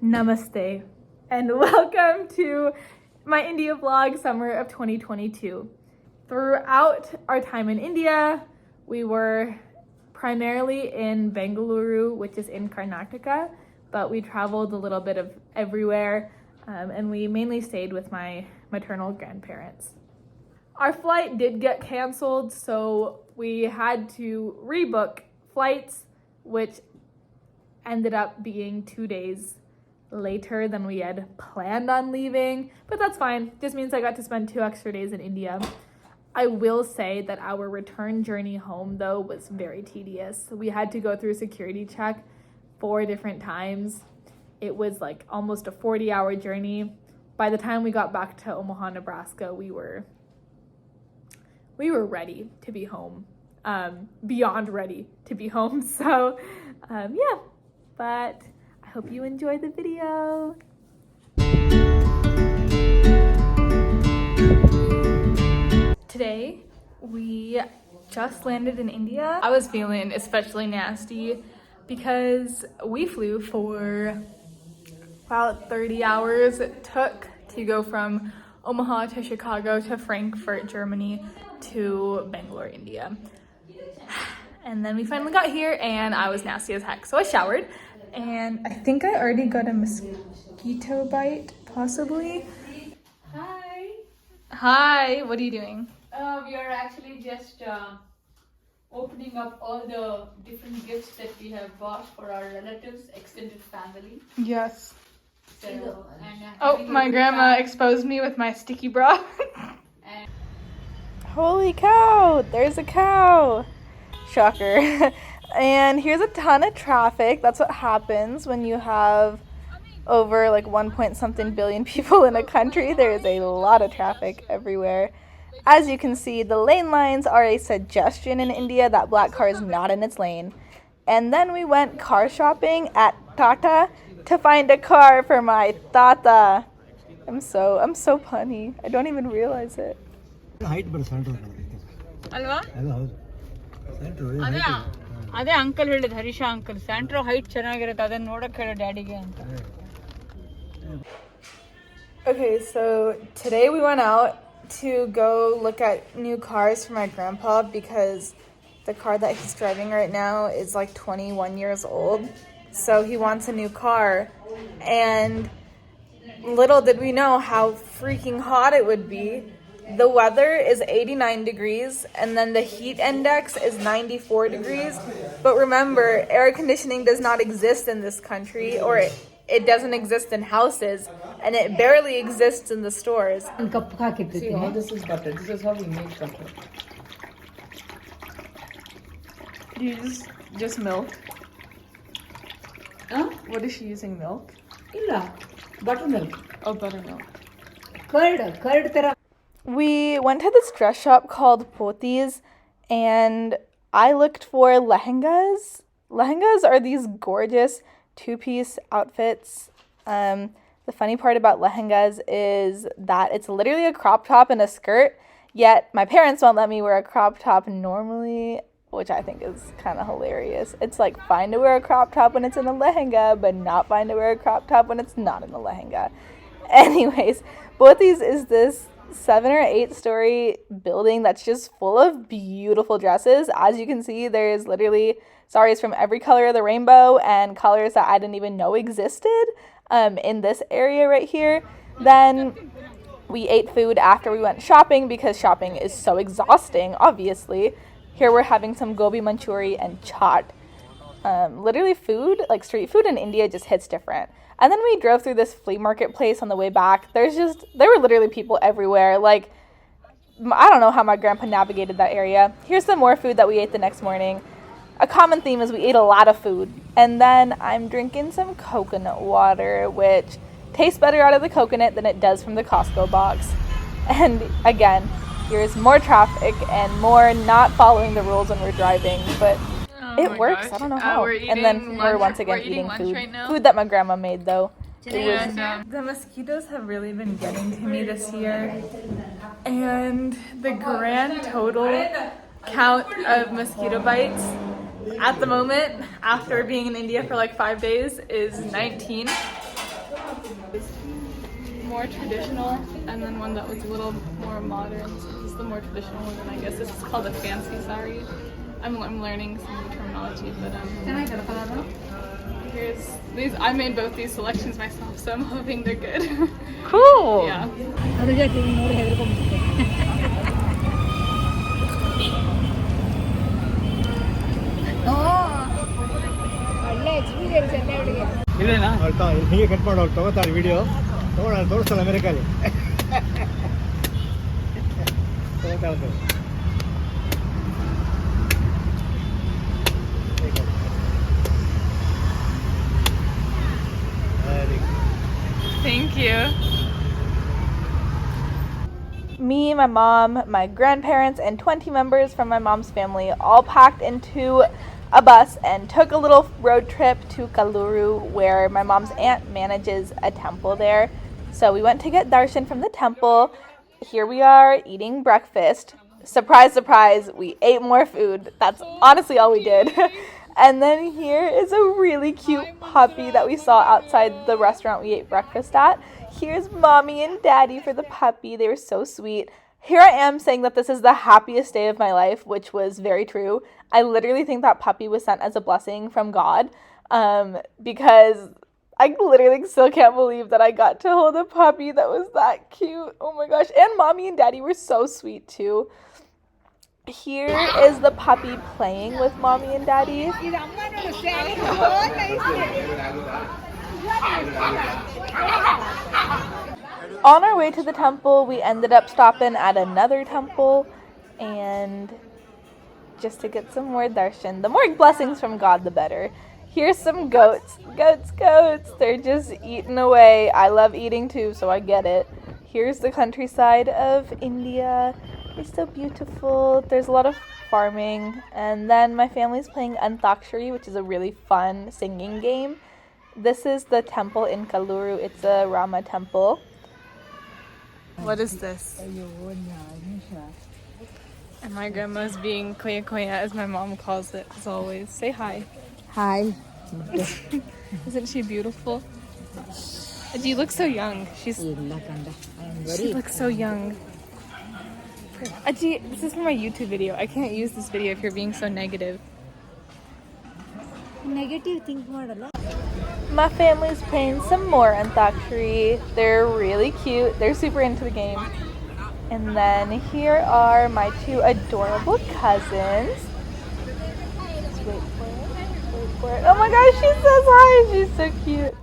Namaste and welcome to my India vlog summer of 2022. Throughout our time in India, we were primarily in Bengaluru, which is in Karnataka, but we traveled a little bit of everywhere and we mainly stayed with my maternal grandparents. Our flight did get canceled, so we had to rebook flights, which ended up being 2 days later than we had planned on leaving, but that's fine. This means I got to spend 2 extra days in India. I will say that our return journey home, though, was very tedious. We had to go through a security check 4 different times. It was like almost a 40-hour journey. By the time we got back to Omaha, Nebraska, we were ready to be home, beyond ready to be home. So yeah, but I hope you enjoy the video. Today, we just landed in India. I was feeling especially nasty because we flew for about 30 hours. It took to go from Omaha to Chicago to Frankfurt, Germany to Bangalore, India. And then we finally got here and I was nasty as heck. So I showered and I think I already got a mosquito bite, possibly. Hi. Hi, what are you doing? We are actually just opening up all the different gifts that we have bought for our relatives, extended family. Yes. So, Oh, my grandma exposed me with my sticky bra. And Holy cow, there's a cow. Shocker. And here's a ton of traffic. That's what happens when you have over like 1 billion people in a country. There is a lot of traffic everywhere. As you can see, the lane lines are a suggestion in India. That black car is not in its lane. And then we went car shopping at Tata to find a car for my Tata. I'm so punny. I don't even realize it. ಅಲ್ವಾ ಅದೇ uncle ಹೇಳಿದ Harish uncle ಸೆಂಟ್ರೋ height ಚೆನ್ನಾಗಿರುತ್ತೆ ಅದನ್ನ ನೋಡಕ್ಕೆ ಹೇಳು ಡ್ಯಾಡಿಗೆ ಅಂತ. Okay, so today we went out to go look at new cars for my grandpa because the car that he's driving right now is like 21 years old. So he wants a new car. And little did we know how freaking hot it would be. The weather is 89 degrees and then the heat index is 94 degrees. But remember, air conditioning does not exist in this country, or it doesn't exist in houses, and it barely exists in the stores. See, all this is butter. This is how we make butter. You just milk? Huh? What is she using, milk? ಇಲ್ಲ buttermilk. Oh, buttermilk. curd ತರ. We went to this dress shop called Pothys, and I looked for lehengas. Lehengas are these gorgeous 2-piece outfits. The funny part about lehengas is that it's literally a crop top and a skirt, yet my parents won't let me wear a crop top normally, which I think is kind of hilarious. It's like fine to wear a crop top when it's in a lehenga, but not fine to wear a crop top when it's not in a lehenga. Anyways, Pothys is this 7 or 8 story building that's just full of beautiful dresses. As you can see, there's literally saris from every color of the rainbow and colors that I didn't even know existed in this area right here. Then we ate food after we went shopping because shopping is so exhausting, obviously. Here we're having some gobi manchuri and chaat. Literally food, like street food in India just hits different. And then we drove through this flea market place on the way back. There were literally people everywhere. Like, I don't know how my grandpa navigated that area. Here's some more food that we ate the next morning. A common theme is we ate a lot of food. And then I'm drinking some coconut water, which tastes better out of the coconut than it does from the Costco box. And again, here's more traffic and more not following the rules when we're driving, but it works. I don't know how. And then we're once again eating food. Right now. Food that my grandma made, though. The mosquitoes have really been getting to me this year. And the grand total count of mosquito bites at the moment, after being in India for like 5 days, is 19. More traditional, and then one that was a little more modern. So this is the more traditional one, and I guess this is called a fancy sari. I'm learning some new terminology, but here's these. I made both these selections myself, so I'm hoping they're good. Cool. Yeah. ಇದೇನಾ ಹೀಗೆ cut ಮಾಡೋರು ತಗೋತಾರೆ video ತಗೊಂಡು ಅಲ್ಲಿ ತೋರಿಸ್ತಲ್ಲ ಅಮೆರಿಕಲ್ಲಿ ತಗೋತಾ ಇರ್ತಾರೆ. Thank you. Me, my mom, my grandparents, and 20 members from my mom's family all packed into a bus and took a little road trip to Kaluru, where my mom's aunt manages a temple there. So we went to get darshan from the temple. Here we are eating breakfast. Surprise, surprise, we ate more food. That's honestly all we did. And then here is a really cute puppy that we saw outside the restaurant we ate breakfast at. Here's mommy and daddy for the puppy. They were so sweet. Here I am saying that this is the happiest day of my life, which was very true. I literally think that puppy was sent as a blessing from God, because I literally still can't believe that I got to hold a puppy that was that cute. Oh my gosh. And mommy and daddy were so sweet too. Here is the puppy playing with mommy and daddy. On our way to the temple, we ended up stopping at another temple and just to get some more darshan. The more blessings from God, the better. Here's some goats. Goats. They're just eating away. I love eating too, so I get it. Here's the countryside of India. It's so beautiful. There's a lot of farming. And then my family's playing Antakshari, which is a really fun singing game. This is the temple in Kaluru. It's a Rama temple. What is this? And my grandma's being koya koya, as my mom calls it, as always. Say hi. Hi. Isn't she beautiful? You look so young. She looks so young. Aji, this is for my YouTube video. I can't use this video if you're being so negative. Negative think model. My family's playing some more Antakshari. They're really cute. They're super into the game. And then here are my two adorable cousins. Just wait for it. Oh my gosh, she says hi. She's so cute.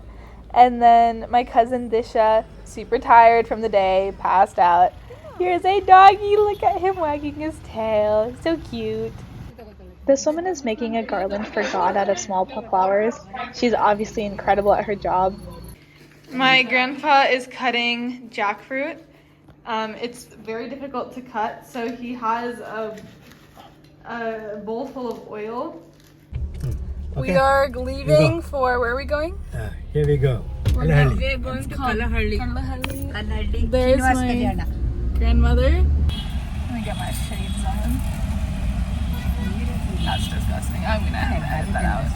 And then my cousin Disha, super tired from the day, passed out. Here's a doggy. Look at him wagging his tail. So cute. This woman is making a garland for God out of small flowers. She's obviously incredible at her job. My grandpa is cutting jackfruit. It's very difficult to cut, so he has a bowl full of oil. Okay. We are leaving for, where are we going? Here we go. We're going to Kalahari. There's my grandmother. Let me get my shades on. That's disgusting. I'm gonna have to edit that out.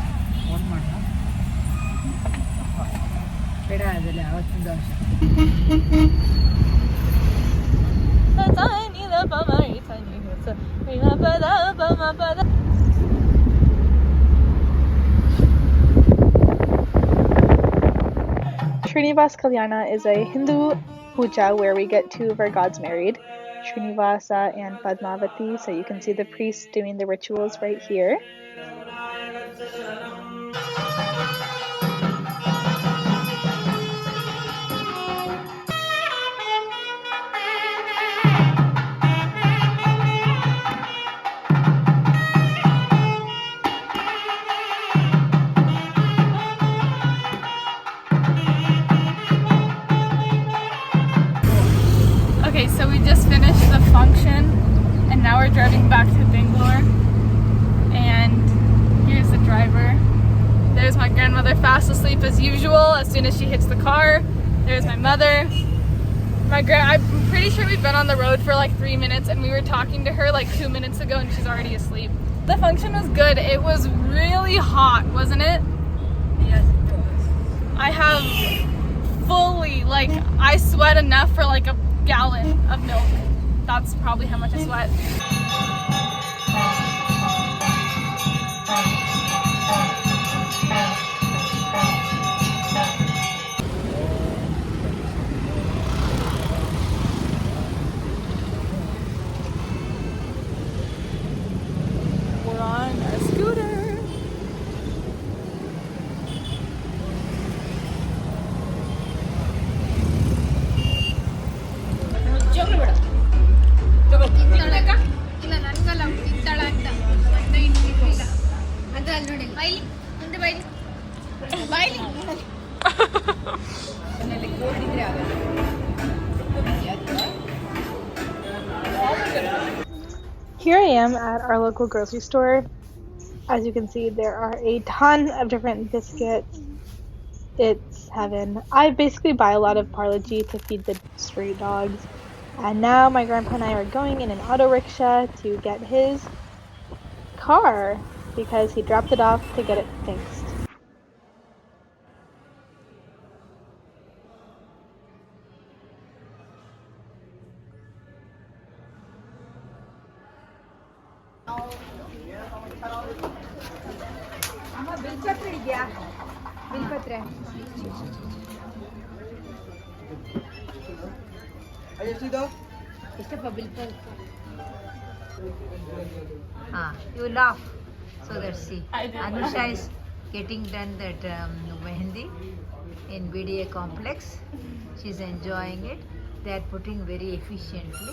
Srinivas Kalyana is a Hindu puja where we get two of our gods married, Srinivasa and Padmavati, so you can see the priests doing the rituals right here. Okay, so we just finished the function and now we're driving back to Bengaluru, and here's the driver. There's my grandmother fast asleep as usual as soon as she hits the car. There's my mother. I'm pretty sure we've been on the road for like 3 minutes and we were talking to her like 2 minutes ago and she's already asleep. The function was good. It was really hot, wasn't it? Yes, it was. I have Like, I sweat enough for like a gallon of milk. That's probably how much I sweat. We're on our scooter. ಇಲ್ಲ ನನ್ಗಲ್ಲ ತಿಂತಾಳ ಅಂತ ಮತ್ತೆ ಇಲ್ಲ ಅದ್ರಲ್ಲಿ ನೋಡಿ ಬೈಲಿ ಮುಂದೆ ಬೈಲಿ ಬೈಲಿ Here I am at our local grocery store. As you can see, there are a ton of different biscuits. It's heaven. I basically buy a lot of Parle-G to feed the stray dogs. And now my grandpa and I are going in an auto rickshaw to get his car because he dropped it off to get it fixed. You laugh. So let's see. Anusha is getting done that mehendi in BDA complex. She's enjoying it. They are putting very efficiently.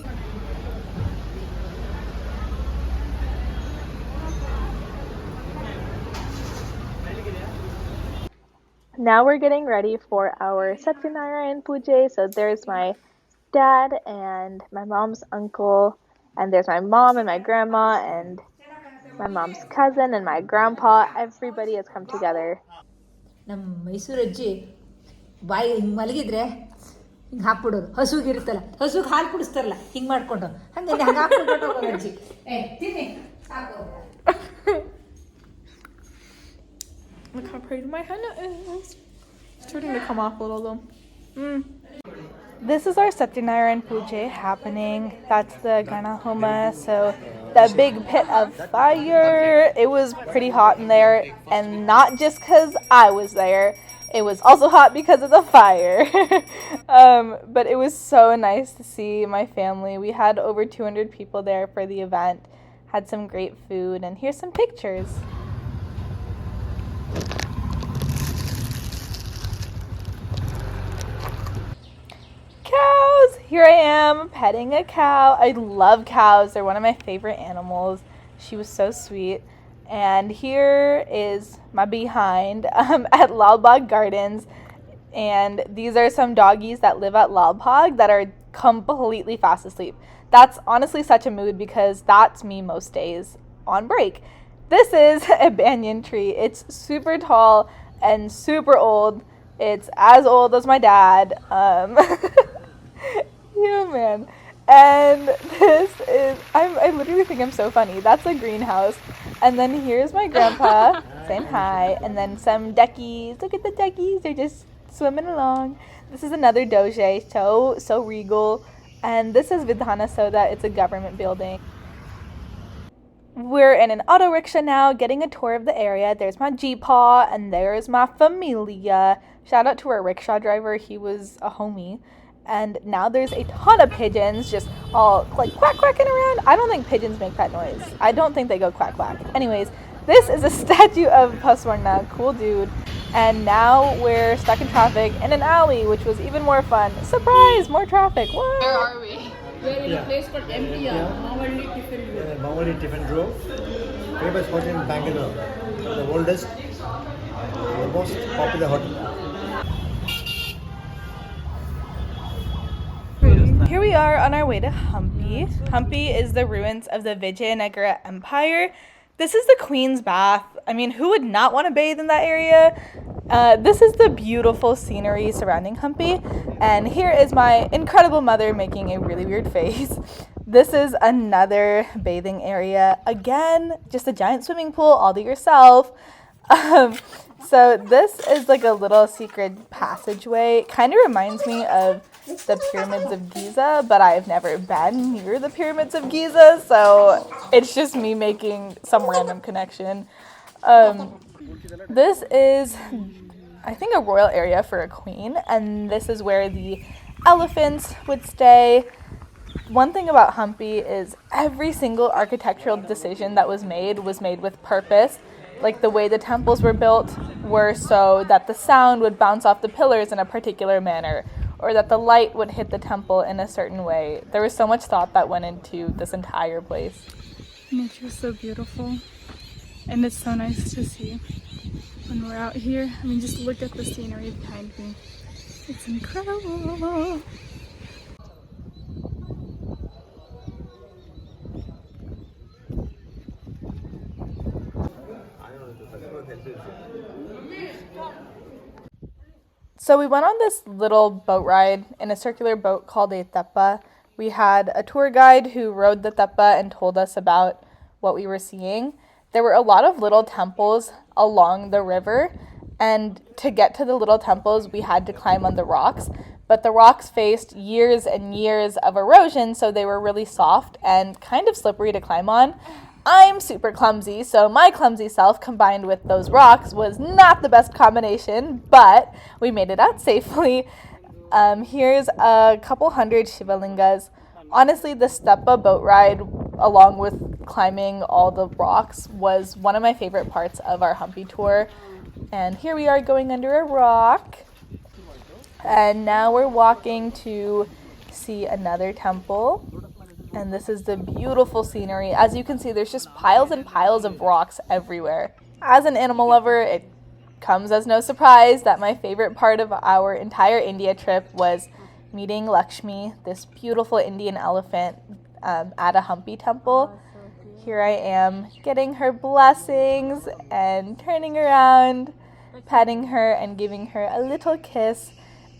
Now we're getting ready for our Satyanarayan Puja. So there's my dad and my mom's uncle, and there's my mom and my grandma and my mom's cousin and my grandpa. Everybody has come together. ನಮ್ಮ ಮೈಸೂರು ಅಜ್ಜಿ ಬಾಯಿ ಹಿಂಗೆ ಮಲಗಿದ್ರೆ ಹಿಂಗೆ ಹಾಕ್ಬಿಡೋದು. ಹಸುಗಿರುತ್ತಲ್ಲ, ಹಸುಗೆ ಹಾಲು ಕುಡಿಸ್ತಾರಲ್ಲ ಹಿಂಗೆ ಮಾಡ್ಕೊಂಡು ಹಂಗೆ ಹಂಗೆ ಹಾಕ್ಬಿಟ್ಟು ಹೋಗೋದು ಅಜ್ಜಿ. ತಿನ್ನಿ ಸಾಕು. Look how pretty my henna is. It's starting to come off a little though. This is our Satyanarayan Puja happening. That's the Ganahoma. So the big pit of fire. It was pretty hot in there, and not just because I was there. It was also hot because of the fire. But it was so nice to see my family. We had over 200 people there for the event. Had some great food, and here's some pictures. Cows! Here I am petting a cow. I love cows. They're one of my favorite animals. She was so sweet. And here is my behind at Lalbagh Gardens. And these are some doggies that live at Lalbagh that are completely fast asleep. That's honestly such a mood because that's me most days on break. This is a banyan tree. It's super tall and super old. It's as old as my dad. Yeah, man. And this is, I literally think I'm so funny. That's a greenhouse. And then here's my grandpa saying hi. And then some duckies. Look at the duckies. They're just swimming along. This is another doje. So regal. And this is Vidhana Soda. It's a government building. We're in an auto rickshaw now, getting a tour of the area. There's my G-Paw, and there's my familia. Shout out to our rickshaw driver. He was a homie. And now there's a ton of pigeons just all like quacking around. I don't think pigeons make that noise. I don't think they go quack quack. Anyways, this is a statue of Paswarna, cool dude. And now we're stuck in traffic in an alley, which was even more fun. Surprise, more traffic. What? Where are we? We're in a place called MTR, Mawali Tiffin. Mawali Tiffin Grove, famous hotel in Bengaluru, the oldest, the most popular hotel. Here we are on our way to Hampi. Hampi is the ruins of the Vijayanagara Empire. This is the Queen's Bath. I mean, who would not want to bathe in that area? This is the beautiful scenery surrounding Hampi. And here is my incredible mother making a really weird face. This is another bathing area. Again, just a giant swimming pool all to yourself. So this is like a little secret passageway. It kind of reminds me of the pyramids of Giza, but I've never been near the pyramids of Giza, so it's just me making some random connection. This is, I think, a royal area for a queen, and this is where the elephants would stay. One thing about Hampi is every single architectural decision that was made with purpose. Like the way the temples were built were so that the sound would bounce off the pillars in a particular manner, or that the light would hit the temple in a certain way. There was so much thought that went into this entire place. Nature is so beautiful, and it's so nice to see when we're out here. I mean, just look at the scenery behind me. It's incredible. So we went on this little boat ride in a circular boat called a tepa. We had a tour guide who rode the tepa and told us about what we were seeing. There were a lot of little temples along the river, and to get to the little temples, we had to climb on the rocks. But the rocks faced years and years of erosion, so they were really soft and kind of slippery to climb on. I'm super clumsy, so my clumsy self combined with those rocks was not the best combination, but we made it out safely. Here's a couple hundred Shivalingas. Honestly, the stepa boat ride, along with climbing all the rocks, was one of my favorite parts of our Hampi tour. And here we are going under a rock. And now we're walking to see another temple. And this is the beautiful scenery. As you can see, there's just piles and piles of rocks everywhere. As an animal lover, it comes as no surprise that my favorite part of our entire India trip was meeting Lakshmi, this beautiful Indian elephant, at a Hampi temple. Here I am getting her blessings and turning around, petting her and giving her a little kiss.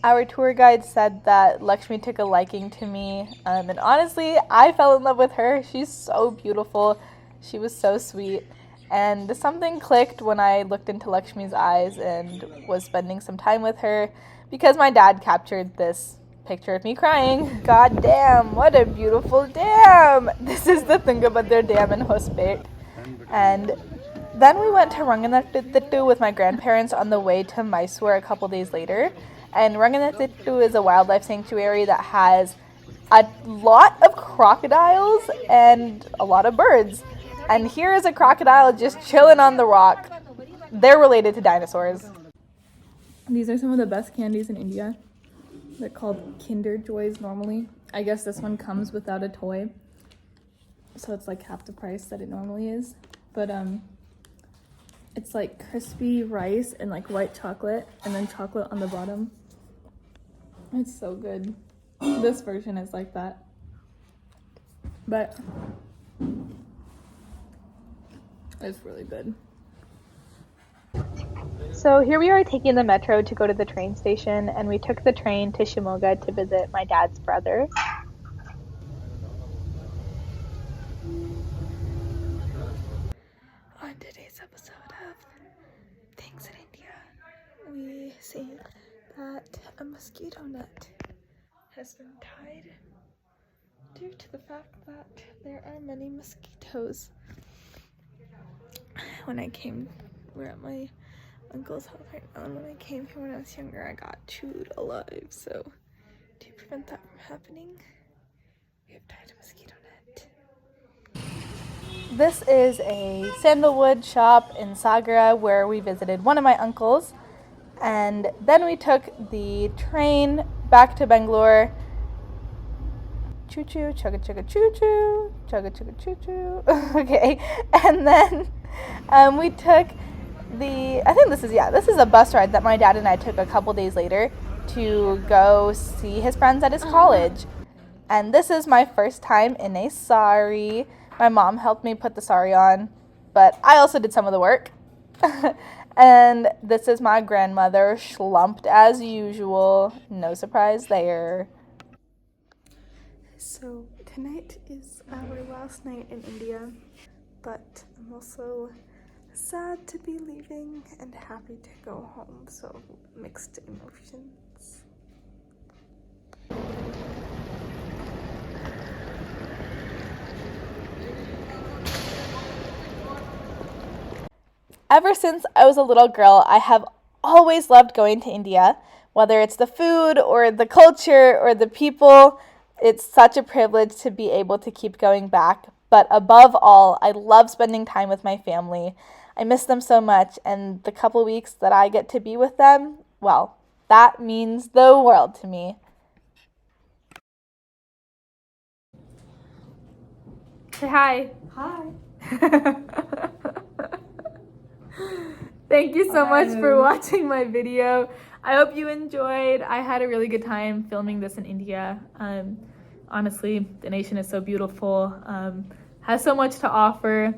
Our tour guide said that Lakshmi took a liking to me, and honestly, I fell in love with her. She's so beautiful. She was so sweet, and something clicked when I looked into Lakshmi's eyes and was spending some time with her because my dad captured this picture of me crying. God damn, what a beautiful dam! This is the Tungabhadra Dam in Hospet. And then we went to Ranganathitu with my grandparents on the way to Mysore a couple days later. And Ranganathitu is a wildlife sanctuary that has a lot of crocodiles and a lot of birds. And here is a crocodile just chilling on the rock. They're related to dinosaurs. These are some of the best candies in India. They're called Kinder Joys normally. I guess this one comes without a toy, so it's like half the price that it normally is. But it's like crispy rice and like white chocolate and then chocolate on the bottom. It's so good. This version is like that. But it's really good. So here we are taking the metro to go to the train station, and we took the train to Shimoga to visit my dad's brother. On today's episode of Things in India, we see that a mosquito net has been tied due to the fact that there are many mosquitoes. We're at my uncle's house right now, and when I came here when I was younger, I got chewed alive. So to prevent that from happening, we have tied a mosquito net. This is a sandalwood shop in Sagra where we visited one of my uncles, and then we took the train back to Bengaluru. Choo choo, chugga chugga choo choo, chugga chugga choo choo. Okay, and then we took this is a bus ride that my dad and I took a couple days later to go see his friends at his college. And this is my first time in a sari. My mom helped me put the sari on, but I also did some of the work. And this is my grandmother, schlumped as usual. No surprise there. So tonight is our last night in India, but I'm also sad to be leaving and happy to go home, so mixed emotions. Ever since I was a little girl, I have always loved going to India. Whether it's the food or the culture or the people, it's such a privilege to be able to keep going back. But above all, I love spending time with my family. I miss them so much, and the couple weeks that I get to be with them, well, that means the world to me. Say hi. Hi. Thank you so much for watching my video. I hope you enjoyed. I had a really good time filming this in India. Honestly, the nation is so beautiful, has so much to offer.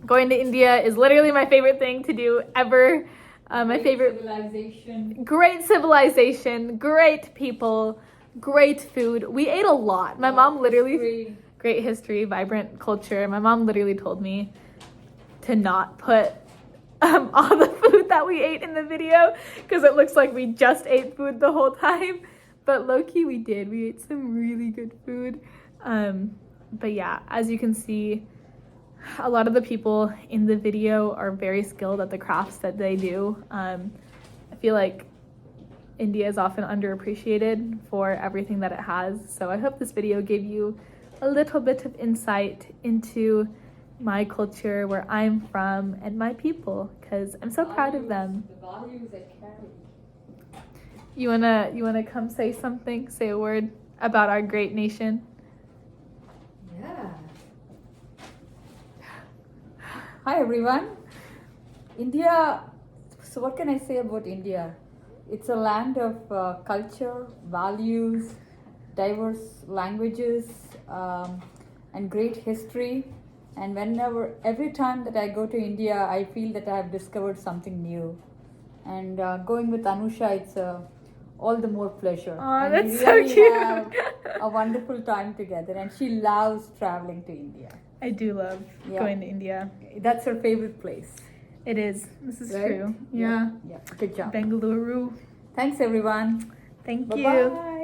Going to India is literally my favorite thing to do ever. My favorite civilization. Great civilization, great people, great food. We ate a lot. My mom literally great history, vibrant culture. My mom literally told me to not put all the food that we ate in the video because it looks like we just ate food the whole time, but low-key we did. We ate some really good food. But yeah, as you can see, a lot of the people in the video are very skilled at the crafts that they do. I feel like India is often underappreciated for everything that it has, so I hope this video gave you a little bit of insight into my culture, where I'm from, and my people, because I'm so proud of them. The values that carry. You wanna come say something? Say a word about our great nation? Yeah. Hi everyone. India, so what can I say about India? It's a land of culture, values, diverse languages, and great history. And every time that I go to India, I feel that I have discovered something new. And going with Anusha, it's all the more pleasure. Oh, and that's we so really cute. have a wonderful time together, and she loves traveling to India. I do love going to India. That's her favorite place. It is. This is Right? true. Yeah. Yeah. Good job. Bengaluru. Thanks, everyone. Thank Bye-bye. you.